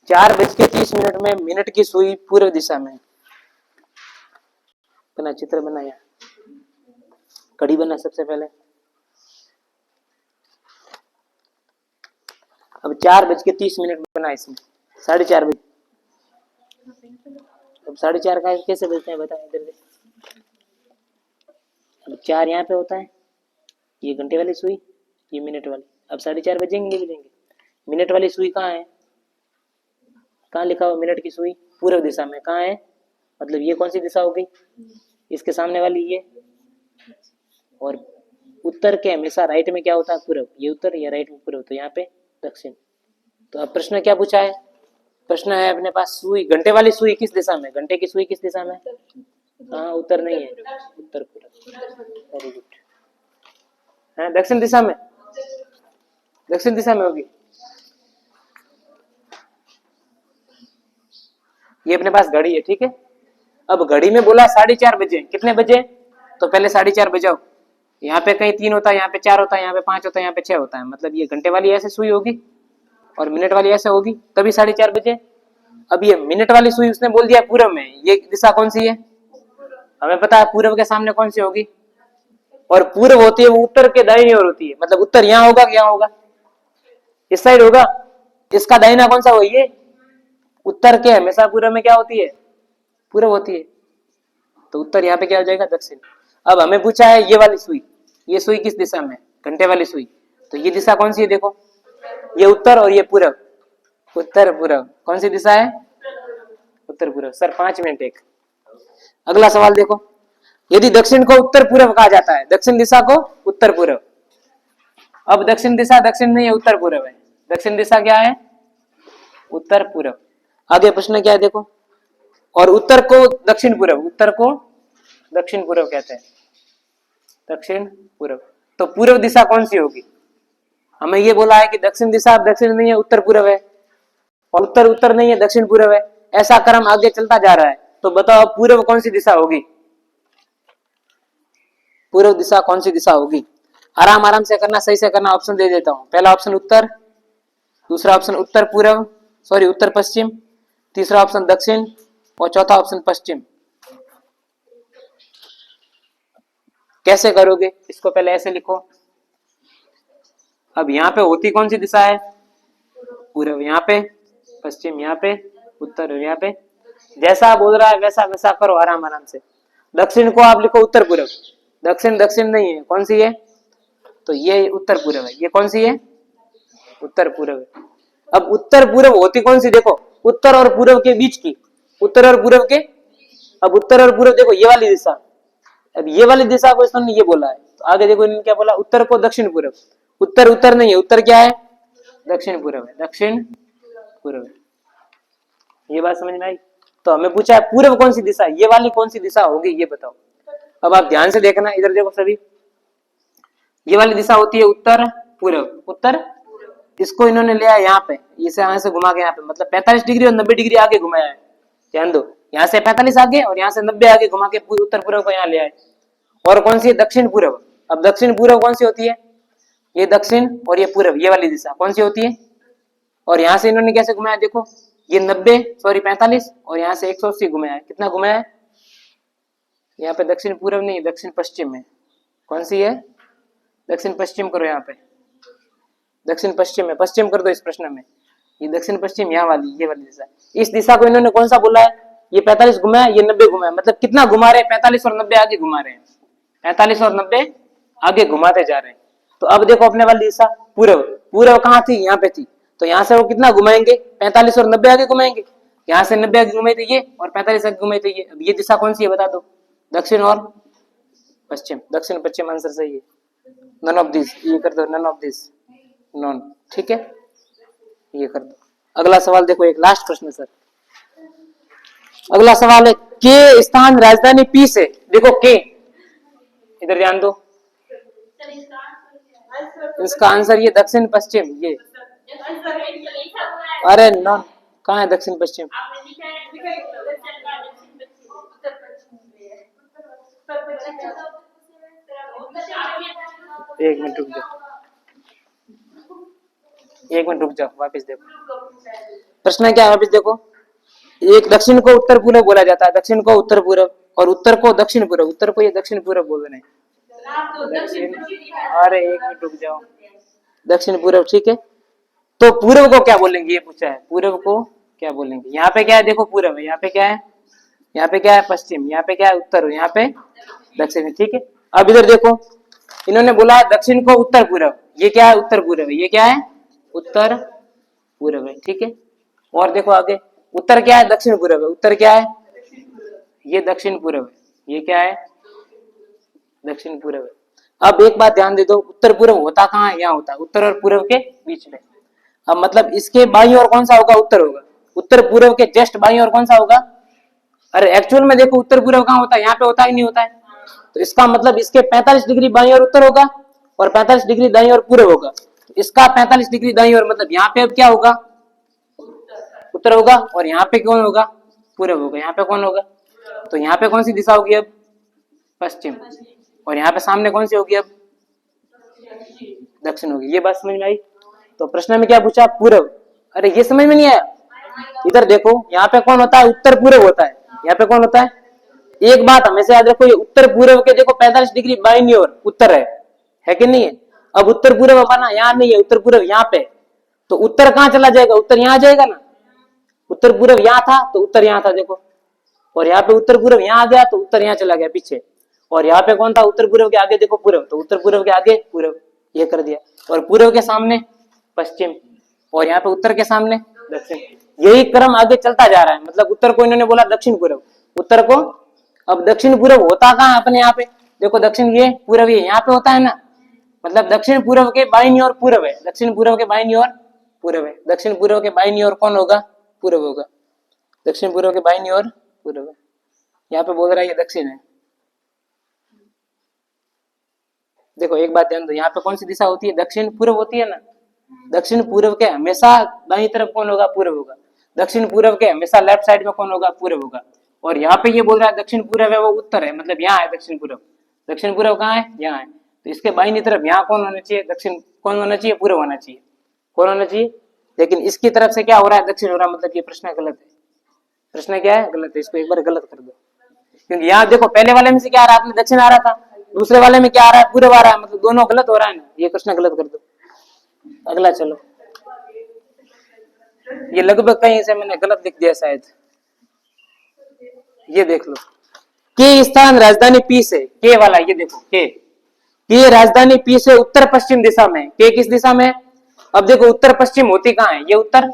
4:30 में मिनट की सुई पूर्व दिशा में। बना चित्र बनाया, घड़ी बना सबसे पहले। अब 4:30 बना इसमें 4:30 बजे। अब 4:30 का कैसे बजते हैं बता इधर। अब 4 यहाँ पे होता है, ये घंटे वाली सुई, ये मिनट वाली। अब 4:30 बजेंगे बजेंगे। मिनट वाली सुई कहाँ है, कहाँ लिखा हुआ मिनट की सुई? पूर्व दिशा में। कहाँ है, मतलब ये कौन सी दिशा हो गई? इसके सामने वाली ये। और उत्तर के हमेशा राइट में क्या होता है? पूर्व। ये उत्तर, या राइट में पूर्व, तो यहाँ पे दक्षिण। तो अब प्रश्न क्या पूछा है? प्रश्न है अपने पास सुई, घंटे वाली सुई किस दिशा में? घंटे की सुई किस दिशा में? हाँ, उत्तर नहीं है, उत्तर पूर्व। Very good. है दक्षिण दिशा में, दक्षिण दिशा में होगी। ये अपने पास घड़ी है, ठीक है। अब घड़ी में बोला 4:30 बजे, कितने बजे? तो पहले 4:30 बजाओ। यहाँ पे कहीं 3 होता है, यहाँ पे 4 होता है, यहाँ पे 5 होता है, यहाँ पे 6 होता है। मतलब ये घंटे वाली ऐसे सुई होगी और मिनट वाली ऐसे होगी, तभी 4:30 बजे। अब ये मिनट वाली सुई उसने बोल दिया पूर्व में, ये दिशा कौन सी है? हमें पता है पूर्व के सामने कौन सी होगी, और पूर्व होती है वो उत्तर के दाहिनी ओर होती है। मतलब उत्तर यहाँ होगा कि यहाँ होगा? इस साइड होगा। इसका दाहिना कौन सा हो? ये। उत्तर के हमेशा पूर्व में क्या होती है? पूर्व होती है। तो उत्तर यहाँ पे क्या हो जाएगा? दक्षिण। अब हमें पूछा है ये वाली सुई, ये सुई किस दिशा में? घंटे वाली सुई। तो ये दिशा कौन सी है? देखो, ये उत्तर और ये पूर्व। उत्तर पूर्व कौन सी दिशा है? उत्तर पूर्व। सर 5 मिनट एक। अगला सवाल देखो, यदि दक्षिण को उत्तर पूर्व कहा जाता है, दक्षिण दिशा को उत्तर पूर्व। अब दक्षिण दिशा दक्षिण नहीं है, उत्तर पूर्व है। दक्षिण दिशा क्या है? उत्तर पूर्व। आगे प्रश्न क्या है देखो, और उत्तर को दक्षिण पूर्व, उत्तर को दक्षिण पूर्व कहते हैं, दक्षिण पूर्व। तो पूर्व दिशा कौन सी होगी? हमें ये बोला है कि दक्षिण दिशा दक्षिण नहीं है, उत्तर पूर्व है, और उत्तर उत्तर नहीं है, दक्षिण पूर्व है। ऐसा क्रम आगे चलता जा रहा है। तो बताओ पूर्व कौन सी दिशा होगी? पूर्व दिशा कौन सी दिशा होगी? आराम आराम से करना, सही से करना। ऑप्शन दे देता हूं। पहला ऑप्शन उत्तर, दूसरा ऑप्शन उत्तर पूर्व, सॉरी उत्तर पश्चिम, तीसरा ऑप्शन दक्षिण, और चौथा ऑप्शन पश्चिम। कैसे करोगे इसको? पहले ऐसे लिखो। अब यहाँ पे होती कौन सी दिशा है? पूर्व। यहाँ पे पश्चिम, यहाँ पे उत्तर, यहाँ पे जैसा बोल रहा है वैसा वैसा करो आराम आराम से। दक्षिण को आप लिखो उत्तर पूर्व। दक्षिण दक्षिण नहीं है, कौन सी है? तो ये उत्तर पूर्व है। ये कौन सी है? उत्तर पूर्व है। अब उत्तर पूर्व होती कौन सी? देखो, उत्तर और पूर्व के बीच की, उत्तर और पूर्व के। अब उत्तर और पूर्व देखो, ये वाली दिशा। अब ये वाली दिशा को इसने ये बोला है, तो आगे देखो इन्होंने क्या बोला? उत्तर को दक्षिण पूर्व। उत्तर उत्तर नहीं है, उत्तर क्या है? दक्षिण पूर्व है, दक्षिण पूर्व। ये बात समझ में आई? तो हमें पूछा है पूर्व कौन सी दिशा, ये वाली कौन सी दिशा होगी, ये बताओ। अब आप ध्यान से देखना, इधर देखो सभी। ये वाली दिशा होती है उत्तर पूर्व, उत्तर। इसको इन्होंने लिया है यहाँ पे, इसे यहाँ से घुमा के यहाँ पे, मतलब 45 डिग्री और 90 डिग्री आगे घुमाया है। ध्यान दो, यहाँ से 45 आगे और यहाँ से 90 आगे घुमा के उत्तर पूर्व को यहाँ ले आए। और कौन सी है? दक्षिण पूर्व। अब दक्षिण पूर्व कौन सी होती है? ये दक्षिण, और ये पूर्व, ये वाली दिशा कौन सी होती है? और यहाँ से इन्होंने कैसे घुमाया देखो, ये 90 सॉरी 45, और यहाँ से 180 घुमाया है। कितना घुमाया है? यहाँ पे दक्षिण पूर्व नहीं, दक्षिण पश्चिम है। कौन सी है? दक्षिण पश्चिम करो। यहाँ पे दक्षिण पश्चिम है, पश्चिम कर दो इस प्रश्न में। ये दक्षिण पश्चिम, यहाँ वाली, ये वाली दिशा। इस दिशा को इन्होंने कौन सा बोला है? ये 45 घुमाया, ये 90 घुमाया। मतलब कितना घुमा रहे हैं? 45 और 90 आगे घुमा रहे हैं, 45 और 90 आगे घुमाते जा रहे हैं। तो अब देखो अपने वाली दिशा पूर्व, पूर्व कहाँ थी? यहाँ पे थी। तो यहाँ से वो कितना घुमाएंगे? 45 और 90 आगे घुमाएंगे। यहाँ से 90 आगे घुमाए थे ये, और 45 आगे घुमाए थे ये। अब ये दिशा कौन सी है बता दो? दक्षिण और पश्चिम। दक्षिण पश्चिम आंसर सही है। नन ऑफ दिस, ये कर दो, नन ऑफ दिस, नॉन। ठीक है, ये कर दो। अगला सवाल देखो, एक लास्ट प्रश्न सर। अगला सवाल है, के स्थान राजधानी पी से, देखो के, इधर ध्यान दो। इसका आंसर ये दक्षिण पश्चिम, ये। अरे नॉन, कहाँ है दक्षिण पश्चिम? एक मिनट रुक जाओ। एक मिनट रुक जाओ, वापस देखो प्रश्न क्या है, वापस देखो। एक दक्षिण को उत्तर पूर्व बोला जाता है, दक्षिण को उत्तर पूर्व, और उत्तर को दक्षिण पूर्व, उत्तर को ये दक्षिण पूर्व बोल रहे हैं। दक्षिण, अरे एक मिनट रुक जाओ, दक्षिण पूर्व ठीक है। तो पूर्व को क्या बोलेंगे, ये पूछा है, पूर्व को क्या बोलेंगे। यहाँ पे क्या है देखो, पूर्व है, यहाँ पे क्या है, यहाँ पे क्या है पश्चिम, यहाँ पे क्या है उत्तर, यहाँ पे दक्षिण, ठीक है। अब इधर देखो, इन्होंने बोला दक्षिण को उत्तर पूर्व, ये क्या है उत्तर पूर्व, ये क्या है उत्तर पूर्व है, ठीक है। और देखो आगे, उत्तर क्या है दक्षिण पूर्व है, उत्तर क्या है ये दक्षिण पूर्व है, ये क्या है दक्षिण पूर्व है। अब एक बात ध्यान दे दो, उत्तर पूर्व होता कहाँ है, यहाँ होता है उत्तर और पूर्व के बीच में। अब मतलब इसके बाईं ओर कौन सा होगा, उत्तर होगा, उत्तर पूर्व के जस्ट बाईं ओर कौन सा होगा। अरे एक्चुअल में देखो उत्तर पूर्व कहाँ होता है, यहाँ पे होता ही नहीं होता है। तो इसका मतलब इसके 45 डिग्री बाईं ओर उत्तर होगा और 45 डिग्री दाईं ओर पूर्व होगा। तो इसका 45 डिग्री दाईं ओर मतलब यहाँ पे अब क्या होगा, उत्तर होगा, और यहाँ पे कौन होगा, पूर्व होगा। यहाँ पे कौन होगा, तो यहाँ पे कौन सी दिशा होगी अब, पश्चिम, और यहाँ पे सामने कौन सी होगी अब, दक्षिण होगी। ये बात समझ में आई। तो प्रश्न में क्या पूछा, पूर्व। अरे ये समझ में नहीं आया, इधर देखो, यहाँ पे कौन होता है, उत्तर पूर्व होता है, यहाँ पे कौन होता है। एक बात हमेशा याद रखो, ये उत्तर पूर्व के देखो 45 डिग्री बाईं ओर उत्तर है कि नहीं है। अब उत्तर पूर्व बना यहाँ नहीं है, उत्तर पूर्व यहाँ पे, तो उत्तर कहाँ चला जाएगा, उत्तर यहाँ जाएगा ना। उत्तर पूर्व यहाँ था तो उत्तर यहाँ था देखो, और यहाँ पे उत्तर पूर्व यहाँ आ गया तो उत्तर यहाँ चला गया पीछे, और यहाँ पे कौन था, उत्तर पूर्व के आगे देखो पूर्व, तो उत्तर पूर्व के आगे पूर्व, ये कर दिया। और पूर्व के सामने पश्चिम, और यहाँ पे उत्तर के सामने दक्षिण। यही क्रम आगे चलता जा रहा है। मतलब उत्तर को इन्होंने बोला दक्षिण पूर्व, उत्तर को, अब दक्षिण पूर्व होता कहाँ है अपने यहाँ पे देखो, दक्षिण ये पूर्व ये यहाँ पे होता है ना। मतलब दक्षिण पूर्व के बाईं ओर पूर्व है, दक्षिण पूर्व के बाईं ओर पूर्व है, दक्षिण पूर्व के बाईं ओर कौन होगा, पूर्व होगा, दक्षिण पूर्व के बाईं ओर पूर्व है। यहाँ पे बोल रहा है ये दक्षिण है। देखो एक बात ध्यान दो, यहाँ पे कौन सी दिशा होती है, दक्षिण पूर्व होती है ना। दक्षिण पूर्व के हमेशा दाईं तरफ कौन होगा, पूर्व होगा। दक्षिण पूर्व के हमेशा लेफ्ट साइड में कौन होगा, पूर्व होगा। और यहाँ पे ये बोल रहा है दक्षिण पूर्व है वो उत्तर है, मतलब यहाँ है दक्षिण पूर्व। दक्षिण पूर्व कहाँ है, यहाँ है। तो इसके बाईं तरफ यहाँ कौन होना चाहिए, दक्षिण कौन होना चाहिए, पूर्व होना चाहिए, कौन होना चाहिए। लेकिन इसकी तरफ से क्या हो रहा है, दक्षिण हो रहा है, मतलब ये प्रश्न गलत है। प्रश्न क्या है, गलत है। इसको एक बार गलत कर दो, क्योंकि यहाँ देखो पहले वाले में से क्या आ रहा है, दक्षिण आ रहा था, दूसरे वाले में क्या आ रहा है, पूर्व आ रहा है, मतलब दोनों गलत हो रहा है ना। ये प्रश्न गलत कर दो। अगला चलो, ये लगभग कहीं से मैंने गलत लिख दिया शायद, ये देख लो। के स्थान राजधानी पी से, के वाला ये देखो, के राजधानी पी से उत्तर पश्चिम दिशा में, के किस दिशा में। अब देखो उत्तर पश्चिम होती कहाँ है, ये उत्तर,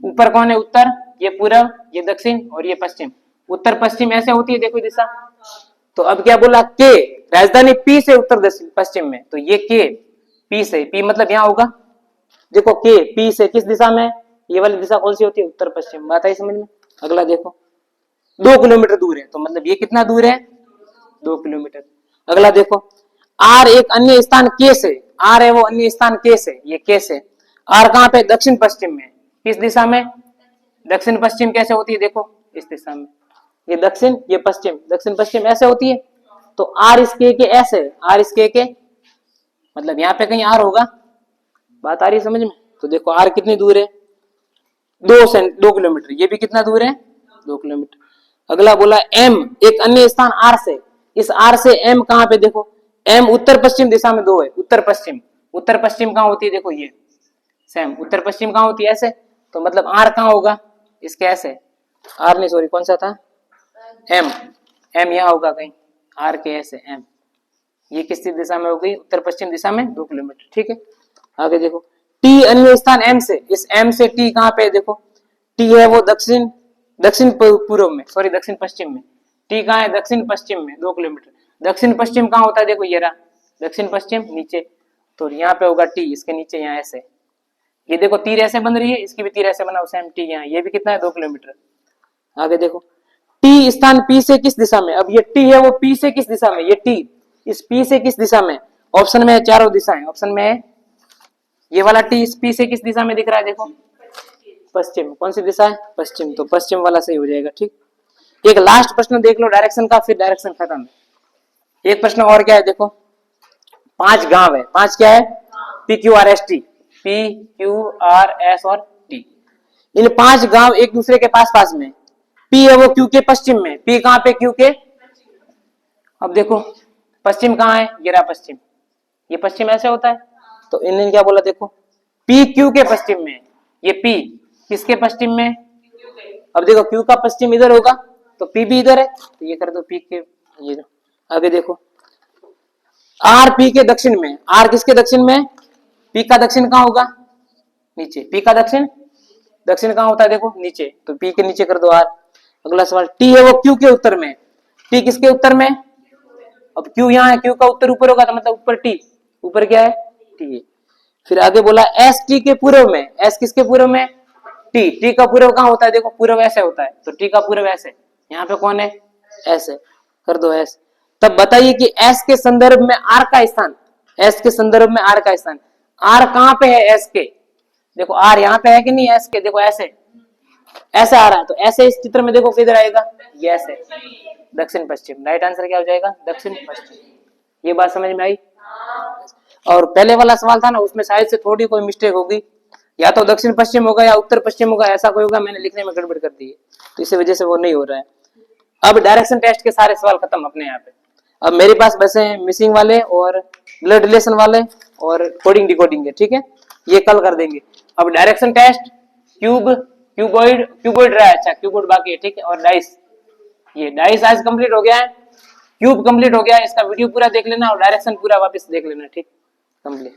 ऊपर कौन है उत्तर, ये पूर्व, ये दक्षिण, और ये पश्चिम। उत्तर पश्चिम ऐसे होती है देखो दिशा। तो अब क्या बोला, के राजधानी पी से उत्तर दक्षिण पश्चिम में, तो ये के पी से, पी मतलब यहाँ होगा। देखो के पी से किस दिशा में, ये वाली दिशा कौन सी होती है, उत्तर पश्चिम। बात आई समझ में। अगला देखो, 2 किलोमीटर दूर है, तो मतलब ये कितना दूर है, 2 किलोमीटर। अगला देखो, आर एक अन्य स्थान के से, आर है वो अन्य स्थान के से, ये के से। आर कहाँ पे, दक्षिण पश्चिम में, किस दिशा में, दक्षिण पश्चिम कैसे होती है देखो, इस दिशा में। ये दक्षिण, ये पश्चिम, दक्षिण पश्चिम ऐसे होती है। तो आर इस के ऐसे, आर इस के मतलब यहाँ पे कहीं आर होगा। बात आ रही है समझ में। तो देखो आर कितनी दूर है, 2 किलोमीटर। ये भी कितना दूर है, 2 किलोमीटर। अगला बोला एम एक अन्य स्थान आर से, इस आर से एम कहाँ पे देखो, एम उत्तर पश्चिम दिशा में 2 है, उत्तर पश्चिम। उत्तर पश्चिम कहाँ होती है देखो, ये सेम उत्तर पश्चिम कहाँ होती है, ऐसे। तो मतलब आर कहाँ होगा, इसके ऐसे, आर नहीं सॉरी कौन सा था, एम, एम यहाँ होगा कहीं, आर के ऐसे एम। ये किस दिशा में होगी, उत्तर पश्चिम दिशा में 2 किलोमीटर, ठीक है। आगे देखो, टी अन्य स्थान एम से, इस एम से टी कहाँ पे देखो, टी है वो दक्षिण पूर्व में, सॉरी दक्षिण पश्चिम में। टी कहाँ है, दक्षिण पश्चिम में 2 किलोमीटर। दक्षिण पश्चिम कहाँ होता है देखो, ये रहा दक्षिण पश्चिम नीचे, तो यहाँ पे होगा टी, इसके नीचे यहाँ ऐसे। ये देखो तीर ऐसे बन रही है, इसकी भी तीर ऐसे बना सेम टी यहाँ, ये भी कितना है 2 किलोमीटर। आगे देखो, टी स्थान पी से किस दिशा में, अब ये टी है वो पी से किस दिशा में, ये टी इस पी से किस दिशा में। ऑप्शन में है चारों दिशाएं, ऑप्शन में है ये वाला टी इस पी से किस दिशा में दिख रहा है देखो, पश्चिम। कौन सी दिशा है, पश्चिम, तो पश्चिम वाला सही हो जाएगा, ठीक। एक लास्ट प्रश्न देख लो डायरेक्शन का, फिर डायरेक्शन खत्म। एक प्रश्न और क्या है देखो, 5 गांव है, 5 क्या है, PQRST, P Q R S और T। इन 5 गांव एक दूसरे के पास पास में। P है वो Q के पश्चिम में, P कहां पे, Q के। अब देखो पश्चिम कहां है, ये रहा पश्चिम, ये पश्चिम ऐसे होता है, तो इन्होंने क्या बोला देखो, P Q के पश्चिम में, ये P किसके पश्चिम में। अब देखो Q का पश्चिम इधर होगा तो P भी इधर है, तो ये कर दो P के, ये आगे देखो R P के दक्षिण में, R किसके दक्षिण में, P का दक्षिण कहां होगा, नीचे। P का दक्षिण, दक्षिण कहां होता है देखो नीचे, तो P के नीचे कर दो R। अगला सवाल T है वो Q के उत्तर में, T किसके उत्तर में। अब Q यहाँ है, Q का उत्तर ऊपर होगा तो मतलब ऊपर T, ऊपर क्या है T है। फिर आगे बोला S T के पूर्व में, S किसके पूर्व में, T, T का पूर्व कहां होता है देखो, पूर्व ऐसे होता है, तो T का पूर्व ऐसे, यहाँ पे कौन है S है, कर दो S। तब बताइए कि S के संदर्भ में R का स्थान, S के संदर्भ में R का स्थान, R कहां पे है S के, देखो R यहाँ पे है कि नहीं S के, देखो ऐसे ऐसे आ रहा है, तो ऐसे इस चित्र में देखो किधर आएगा, ये ऐसे दक्षिण पश्चिम। राइट आंसर क्या हो जाएगा, दक्षिण पश्चिम। ये बात समझ में आई। और पहले वाला सवाल था ना, उसमें शायद से थोड़ी कोई मिस्टेक होगी, या तो दक्षिण पश्चिम होगा या उत्तर पश्चिम होगा, ऐसा कोई होगा, मैंने लिखने में गड़बड़ कर दी है, तो इसी वजह से वो नहीं हो रहा है। अब डायरेक्शन टेस्ट के सारे सवाल खत्म अपने यहाँ पे। अब मेरे पास बचे हैं मिसिंग वाले और ब्लड रिलेशन वाले और कोडिंग डिकोडिंग है, ठीक है, ये कल कर देंगे। अब डायरेक्शन टेस्ट, क्यूब, क्यूबॉइड रहा है, अच्छा क्यूबॉइड बाकी है, ठीक है, और डाइस, ये डाइस आज कंप्लीट हो गया है, क्यूब कंप्लीट हो गया है, इसका वीडियो पूरा देख लेना और डायरेक्शन पूरा वापस देख लेना, ठीक, कंप्लीट।